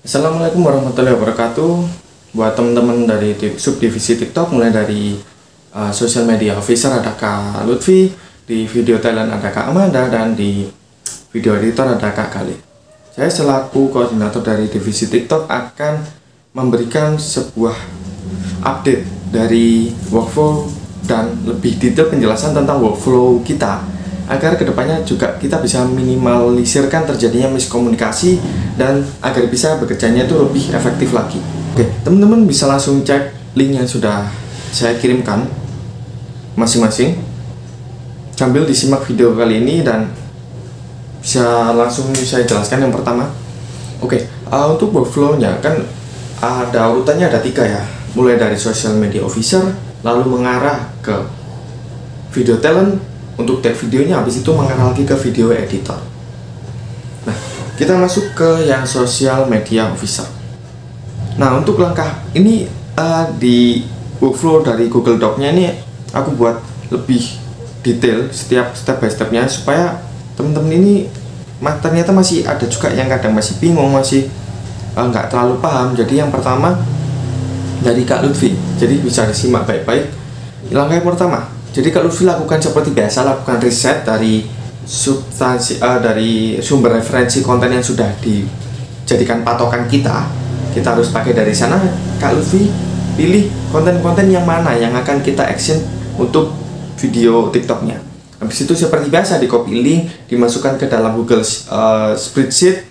Assalamualaikum warahmatullahi wabarakatuh. Buat teman-teman dari subdivisi TikTok, mulai dari social media officer ada Kak Lutfi, di video talent ada Kak Amanda, dan di video editor ada Kak Khalid. Saya selaku koordinator dari divisi TikTok akan memberikan sebuah update dari workflow dan lebih detail penjelasan tentang workflow kita, agar kedepannya juga kita bisa minimalisirkan terjadinya miskomunikasi dan agar bisa bekerjanya itu lebih efektif lagi. Oke, teman-teman bisa langsung cek link yang sudah saya kirimkan masing-masing sambil disimak video kali ini dan bisa langsung saya jelaskan. Yang pertama, untuk workflow-nya kan ada urutannya, ada 3 ya, mulai dari social media officer, lalu mengarah ke video talent untuk tag videonya, habis itu mengarah lagi ke video editor. Nah, kita masuk ke yang social media officer. Nah, untuk langkah ini di workflow dari Google Doc-nya ini aku buat lebih detail setiap step by step-nya supaya teman-teman ini ternyata masih ada juga yang kadang masih bingung, masih nggak terlalu paham. Jadi yang pertama dari Kak Lutfi, jadi bisa disimak baik-baik. Langkah yang pertama, jadi Kak Lutfi lakukan seperti biasa, lakukan riset dari substansi dari sumber referensi konten yang sudah dijadikan patokan kita. Kita harus pakai dari sana. Kak Lutfi pilih konten-konten yang mana yang akan kita action untuk video TikToknya. Habis itu seperti biasa di copy link, dimasukkan ke dalam Google Spreadsheet,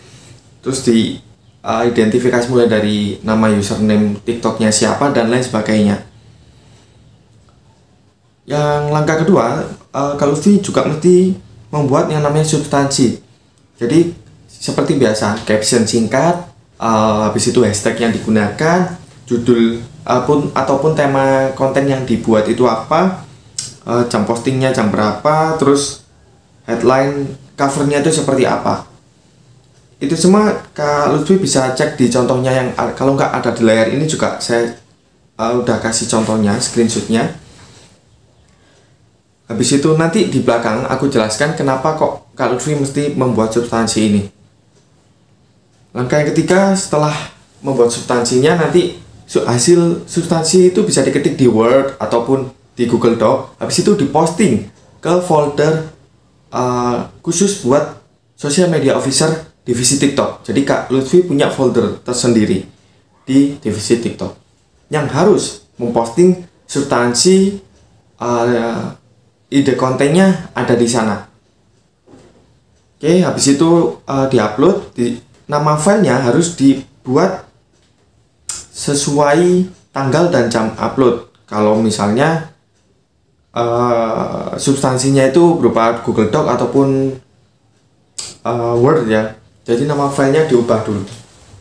terus di identifikasi mulai dari nama username TikToknya siapa dan lain sebagainya. Yang langkah kedua, Kak Lutfi juga mesti membuat yang namanya substansi. Jadi seperti biasa, caption singkat, habis itu hashtag yang digunakan, judul ataupun tema konten yang dibuat itu apa, jam postingnya jam berapa, terus headline covernya itu seperti apa. Itu semua Kak Lutfi bisa cek di contohnya yang kalau nggak ada di layar ini juga saya udah kasih contohnya, screenshotnya. Habis itu nanti di belakang aku jelaskan kenapa kok Kak Lutfi mesti membuat substansi ini. Langkah yang ketiga, setelah membuat substansinya, nanti hasil substansi itu bisa diketik di Word ataupun di Google Doc. Habis itu diposting ke folder khusus buat social media officer divisi TikTok. Jadi Kak Lutfi punya folder tersendiri di divisi TikTok yang harus memposting substansi, ide kontennya ada di sana. Oke, habis itu diupload. Nama filenya harus dibuat sesuai tanggal dan jam upload. Kalau misalnya substansinya itu berupa Google Doc ataupun Word ya. Jadi nama filenya diubah dulu.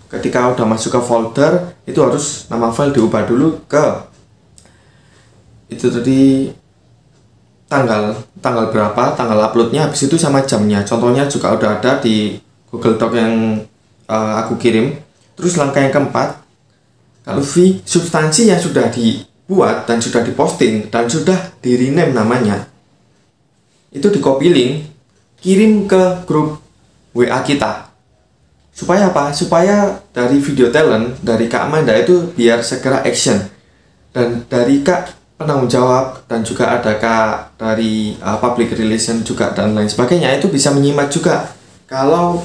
Ketika udah masuk ke folder, itu harus nama file diubah dulu ke itu tadi tanggal berapa, tanggal uploadnya, habis itu sama jamnya. Contohnya juga udah ada di Google Doc yang aku kirim. Terus langkah yang keempat, Kak Lutfi substansi yang sudah dibuat dan sudah diposting dan sudah di rename namanya, itu di copy link, kirim ke grup WA kita. Supaya apa? Supaya dari video talent, dari Kak Amanda itu biar segera action, dan dari Kak penanggung jawab dan juga ada Kak dari public relation juga dan lain sebagainya, itu bisa menyimak juga kalau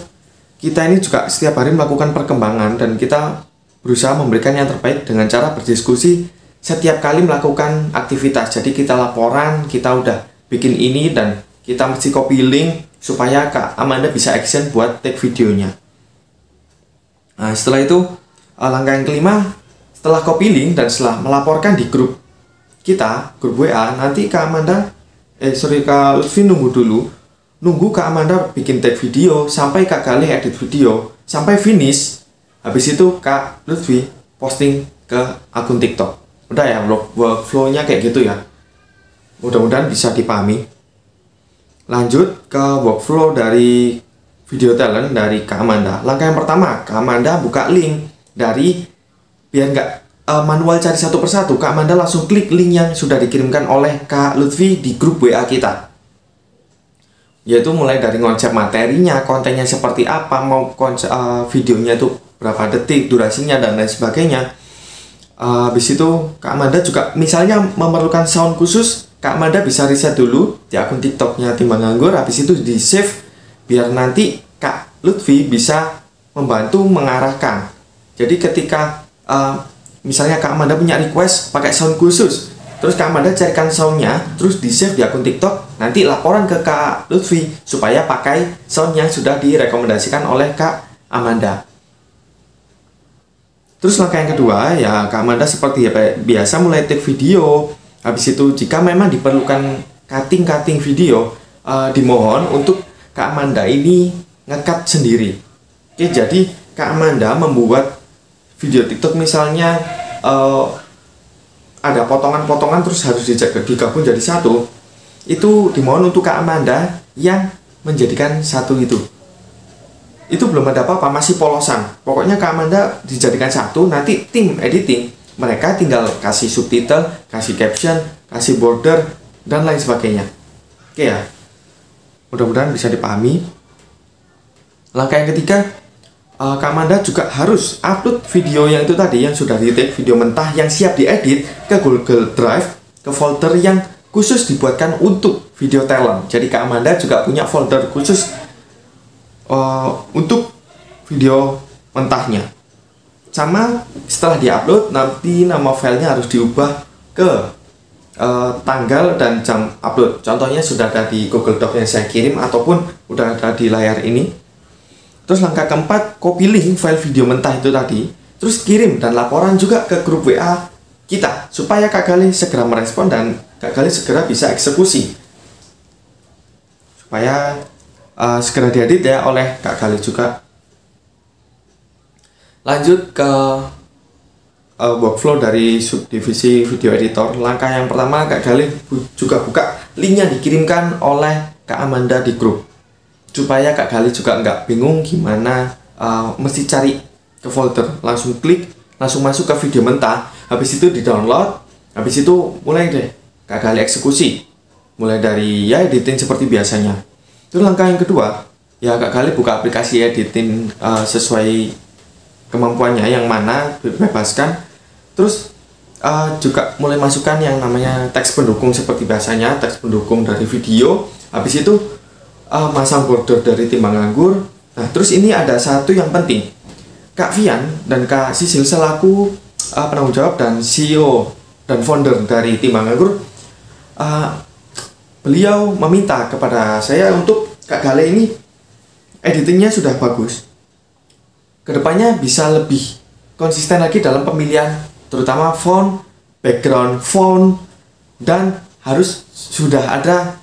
kita ini juga setiap hari melakukan perkembangan dan kita berusaha memberikan yang terbaik dengan cara berdiskusi setiap kali melakukan aktivitas. Jadi kita laporan, kita udah bikin ini dan kita mesti copy link supaya Kak Amanda bisa action buat tag videonya. Nah, setelah itu langkah yang kelima, setelah copy link dan setelah melaporkan di grup kita, grup WA, nanti Kak Lutfi nunggu Kak Amanda bikin tag video sampai Kak Khalid edit video sampai finish. Habis itu Kak Lutfi posting ke akun TikTok. Udah ya, workflow-nya kayak gitu ya. Mudah-mudahan bisa dipahami. Lanjut ke workflow dari video talent dari Kak Amanda. Langkah yang pertama, Kak Amanda buka link dari, biar nggak manual cari satu persatu, Kak Amanda langsung klik link yang sudah dikirimkan oleh Kak Lutfi di grup WA kita. Yaitu mulai dari konsep materinya, kontennya seperti apa, mau konsep videonya itu berapa detik durasinya dan lain sebagainya. Habis itu Kak Amanda juga misalnya memerlukan sound khusus, Kak Amanda bisa riset dulu di akun TikToknya Timbang Nganggur, habis itu di save biar nanti Kak Lutfi bisa membantu mengarahkan. Jadi ketika misalnya Kak Amanda punya request pakai sound khusus, terus Kak Amanda carikan soundnya, terus di save di akun TikTok, nanti laporan ke Kak Lutfi supaya pakai sound yang sudah direkomendasikan oleh Kak Amanda. Terus langkah yang kedua ya Kak Amanda seperti biasa mulai take video. Habis itu jika memang diperlukan cutting video, dimohon untuk Kak Amanda ini nge-cut sendiri. Oke, jadi Kak Amanda membuat video TikTok misalnya ada potongan-potongan terus harus digabung jadi satu. Itu dimohon untuk Kak Amanda yang menjadikan satu itu. Itu belum ada apa-apa, masih polosan. Pokoknya Kak Amanda dijadikan satu, nanti tim editing mereka tinggal kasih subtitle, kasih caption, kasih border dan lain sebagainya. Oke ya. Mudah-mudahan bisa dipahami. Langkah yang ketiga, Kak Amanda juga harus upload video yang itu tadi, yang sudah di-take, video mentah yang siap diedit ke Google Drive, ke folder yang khusus dibuatkan untuk video talent. Jadi Kak Amanda juga punya folder khusus untuk video mentahnya. Sama setelah diupload, nanti nama filenya harus diubah ke tanggal dan jam upload. Contohnya sudah ada di Google Doc yang saya kirim ataupun udah ada di layar ini. Terus langkah keempat, copy link file video mentah itu tadi, terus kirim dan laporan juga ke grup WA kita supaya Kak Galih segera merespon dan Kak Galih segera bisa eksekusi supaya segera diedit ya oleh Kak Galih juga. Lanjut ke workflow dari subdivisi video editor. Langkah yang pertama, Kak Galih juga buka link yang dikirimkan oleh Kak Amanda di grup supaya Kak Galih juga nggak bingung gimana mesti cari ke folder. Langsung klik, langsung masuk ke video mentah, habis itu di download, habis itu mulai deh Kak Galih eksekusi, mulai dari ya editing seperti biasanya. Terus langkah yang kedua, ya Kak Galih buka aplikasi editing sesuai kemampuannya yang mana bebaskan. Terus juga mulai masukkan yang namanya teks pendukung seperti biasanya, teks pendukung dari video. Habis itu masang border dari Timbang Nganggur. Nah, terus ini ada satu yang penting. Kak Vian dan Kak Sisil selaku penanggung jawab dan CEO dan founder dari Timbang Nganggur, beliau meminta kepada saya untuk Kak Galih ini editingnya sudah bagus, kedepannya bisa lebih konsisten lagi dalam pemilihan terutama font, background font, dan harus sudah ada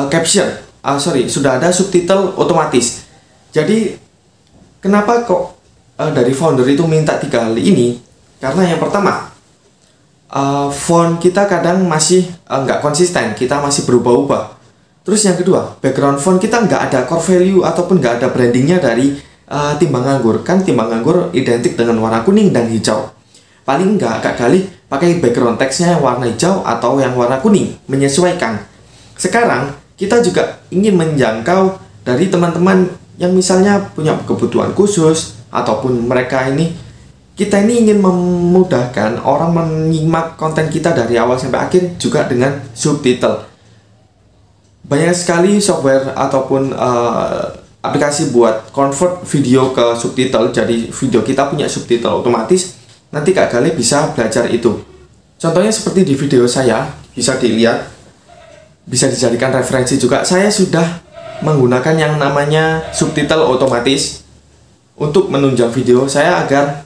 caption, sudah ada subtitle otomatis. Jadi kenapa kok dari founder itu minta 3 hal ini? Karena yang pertama, font kita kadang masih nggak konsisten, kita masih berubah-ubah. Terus yang kedua, background font kita nggak ada core value ataupun nggak ada brandingnya dari Timbang Nganggur. Kan Timbang Nganggur identik dengan warna kuning dan hijau. Paling nggak Kak Galih pakai background teksnya yang warna hijau atau yang warna kuning, menyesuaikan. Sekarang kita juga ingin menjangkau dari teman-teman yang misalnya punya kebutuhan khusus ataupun mereka ini, kita ini ingin memudahkan orang menyimak konten kita dari awal sampai akhir juga dengan subtitle. Banyak sekali software ataupun aplikasi buat convert video ke subtitle, jadi video kita punya subtitle otomatis. Nanti Kak Galih bisa belajar itu. Contohnya seperti di video saya, bisa dilihat, bisa dijadikan referensi juga. Saya sudah menggunakan yang namanya subtitle otomatis untuk menunjang video saya agar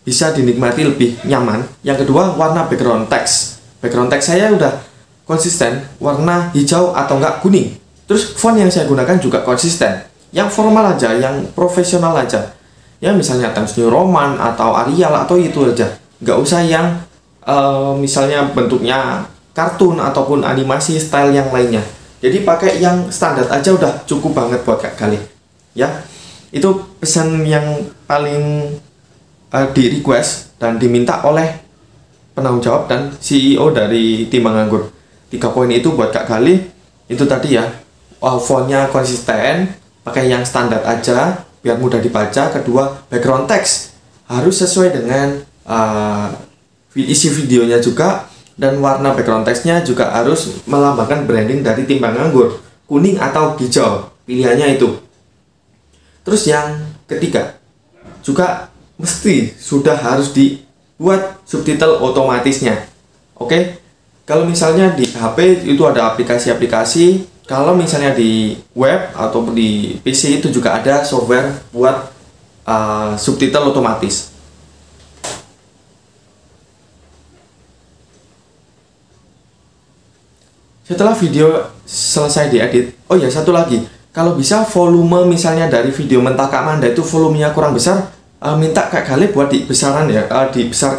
bisa dinikmati lebih nyaman. Yang kedua, warna background text. Background text saya udah konsisten, warna hijau atau enggak kuning. Terus font yang saya gunakan juga konsisten, yang formal aja, yang profesional aja. Ya misalnya Times New Roman atau Arial atau itu aja. Nggak usah yang misalnya bentuknya kartun ataupun animasi style yang lainnya. Jadi pakai yang standar aja udah cukup banget buat Kak Galih. Ya, itu pesan yang paling di request dan diminta oleh penanggung jawab dan CEO dari Timbang Nganggur. 3 poin itu buat Kak Galih. Itu tadi ya, fontnya konsisten, pakai yang standar aja, biar mudah dibaca. Kedua, background text harus sesuai dengan isi videonya juga, dan warna background textnya juga harus melambangkan branding dari Timbang Nganggur, kuning atau hijau, pilihannya itu. Terus yang ketiga, juga mesti sudah harus dibuat subtitle otomatisnya. Oke, kalau misalnya di HP itu ada aplikasi-aplikasi, kalau misalnya di web atau di PC itu juga ada software buat subtitle otomatis. Setelah video selesai diedit, oh ya satu lagi, kalau bisa volume misalnya dari video mentah Kak Amanda itu volumenya kurang besar, minta Kak Galih buat dibesarkan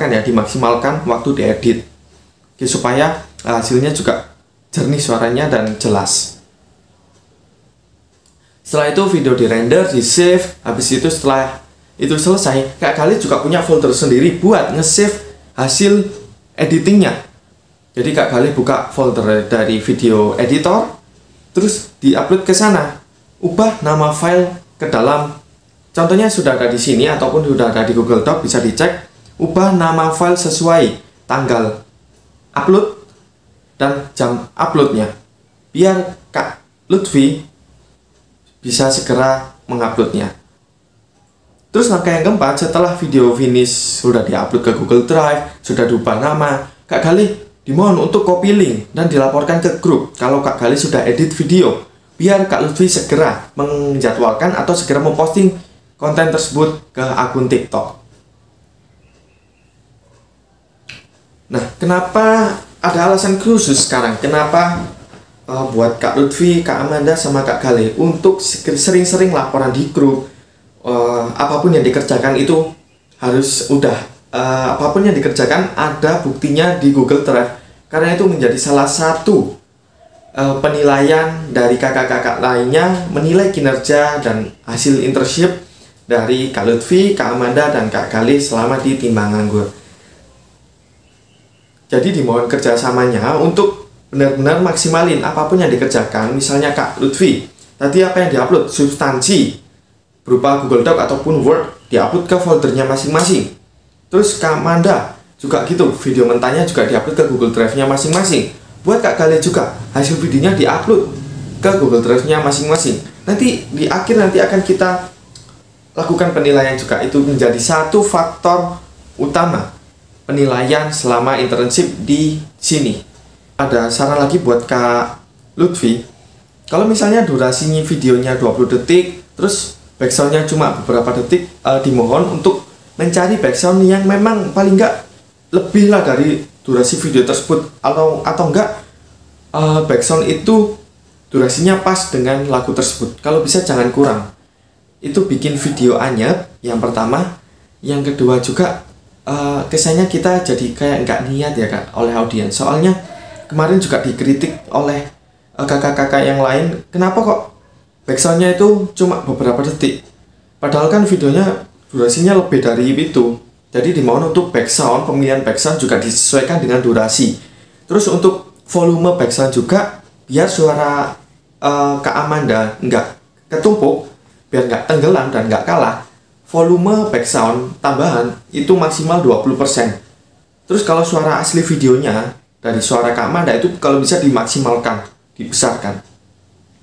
ya, dimaksimalkan waktu diedit, supaya hasilnya juga jernih suaranya dan jelas. Setelah itu video di render, di save, habis itu setelah itu selesai, Kak Galih juga punya folder sendiri buat nge-save hasil editingnya. Jadi Kak Galih buka folder dari video editor, terus diupload ke sana. Ubah nama file ke dalam, contohnya sudah ada di sini ataupun sudah ada di Google Doc, bisa dicek. Ubah nama file sesuai tanggal upload dan jam uploadnya, biar Kak Lutfi bisa segera menguploadnya. Terus langkah yang keempat, setelah video finish sudah diupload ke Google Drive, sudah diubah nama, Kak Galih dimohon untuk copy link dan dilaporkan ke grup kalau Kak Galih sudah edit video, biar Kak Lutfi segera menjadwalkan atau segera memposting konten tersebut ke akun TikTok. Nah, kenapa ada alasan khusus sekarang? Kenapa buat Kak Lutfi, Kak Amanda, sama Kak Galih untuk sering-sering laporan di grup? Apapun yang dikerjakan itu harus apapun yang dikerjakan ada buktinya di Google Drive, karena itu menjadi salah satu penilaian dari kakak-kakak lainnya menilai kinerja dan hasil internship dari Kak Lutfi, Kak Amanda, dan Kak Galih selama di Timbang Nganggur. Jadi dimohon kerjasamanya untuk benar-benar maksimalin apapun yang dikerjakan. Misalnya Kak Lutfi, tadi apa yang diupload, substansi berupa Google Doc ataupun Word, diupload ke foldernya masing-masing. Terus Kak Amanda juga gitu, video mentahnya juga diupload ke Google Drive-nya masing-masing. Buat Kak Galih juga, hasil videonya diupload ke Google Drive-nya masing-masing. Nanti di akhir nanti akan kita lakukan penilaian juga. Itu menjadi satu faktor utama penilaian selama internship di sini. Ada saran lagi buat Kak Lutfi, kalau misalnya durasinya videonya 20 detik, terus backsound-nya cuma beberapa detik, dimohon untuk mencari backsound yang memang paling enggak lebih lah dari durasi video tersebut, atau enggak backsound itu durasinya pas dengan lagu tersebut. Kalau bisa jangan kurang. Itu bikin video anyep yang pertama. Yang kedua juga kesannya kita jadi kayak nggak niat ya Kak oleh audiens. Soalnya kemarin juga dikritik oleh kakak-kakak yang lain, kenapa kok backsoundnya itu cuma beberapa detik, padahal kan videonya durasinya lebih dari itu. Jadi dimohon untuk backsound, pemilihan backsound juga disesuaikan dengan durasi. Terus untuk volume backsound juga, biar suara Kak Amanda nggak ketumpuk, biar nggak tenggelam dan nggak kalah, volume backsound tambahan itu maksimal 20%. Terus kalau suara asli videonya dari suara Kak Amanda itu kalau bisa dimaksimalkan, dibesarkan.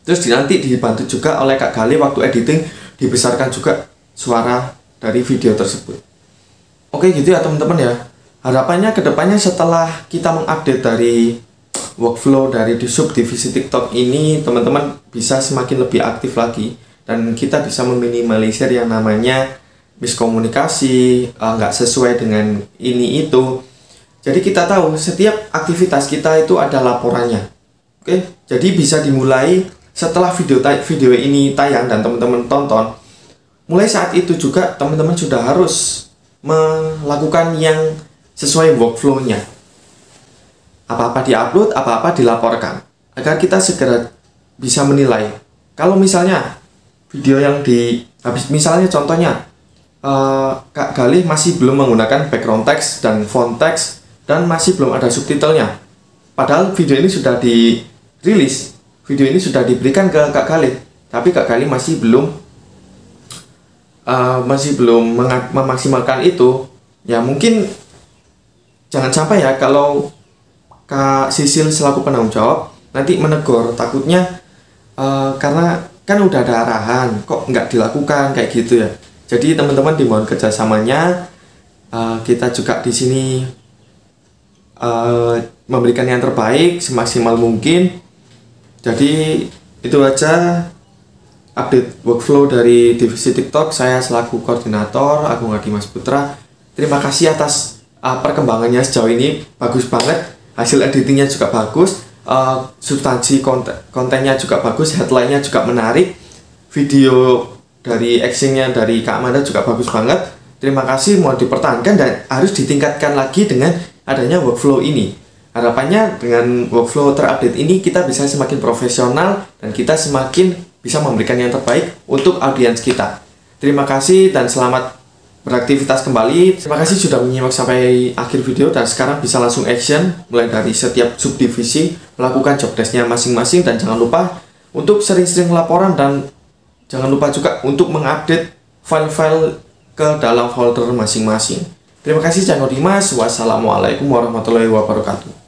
Terus nanti dibantu juga oleh Kak Galih waktu editing, dibesarkan juga suara dari video tersebut. Oke gitu ya teman-teman ya. Harapannya kedepannya setelah kita mengupdate dari workflow dari di subdivisi TikTok ini, teman-teman bisa semakin lebih aktif lagi dan kita bisa meminimalisir yang namanya miskomunikasi, nggak sesuai dengan ini itu. Jadi kita tahu setiap aktivitas kita itu ada laporannya. Oke, jadi bisa dimulai setelah video ini tayang dan teman-teman tonton. Mulai saat itu juga teman-teman sudah harus melakukan yang sesuai workflow-nya. Apa-apa diupload, apa-apa dilaporkan, agar kita segera bisa menilai. Kalau misalnya video yang habis, misalnya contohnya Kak Galih masih belum menggunakan background text dan font text dan masih belum ada subtitlenya, padahal video ini sudah dirilis, video ini sudah diberikan ke Kak Galih, tapi Kak Galih masih belum masih belum memaksimalkan itu, ya mungkin jangan sampai ya kalau Kak Sisil selaku penanggung jawab nanti menegur, takutnya karena kan udah ada arahan kok nggak dilakukan kayak gitu ya. Jadi teman-teman dimohon kerjasamanya, kita juga di sini memberikan yang terbaik semaksimal mungkin. Jadi itu aja update workflow dari divisi TikTok. Saya selaku koordinator Agung Dimas Putra. Terima kasih atas perkembangannya sejauh ini, bagus banget. Hasil editingnya juga bagus, substansi kontennya juga bagus, headline-nya juga menarik, video dari actionnya dari Kak Amanda juga bagus banget. Terima kasih, mau dipertahankan dan harus ditingkatkan lagi dengan adanya workflow ini. Harapannya dengan workflow terupdate ini kita bisa semakin profesional dan kita semakin bisa memberikan yang terbaik untuk audiens kita. Terima kasih dan selamat beraktivitas kembali. Terima kasih sudah menyimak sampai akhir video dan sekarang bisa langsung action mulai dari setiap subdivisi melakukan job desk-nya masing-masing, dan jangan lupa untuk sering-sering laporan dan jangan lupa juga untuk mengupdate file-file ke dalam folder masing-masing. Terima kasih, saya Dimas. Wassalamualaikum warahmatullahi wabarakatuh.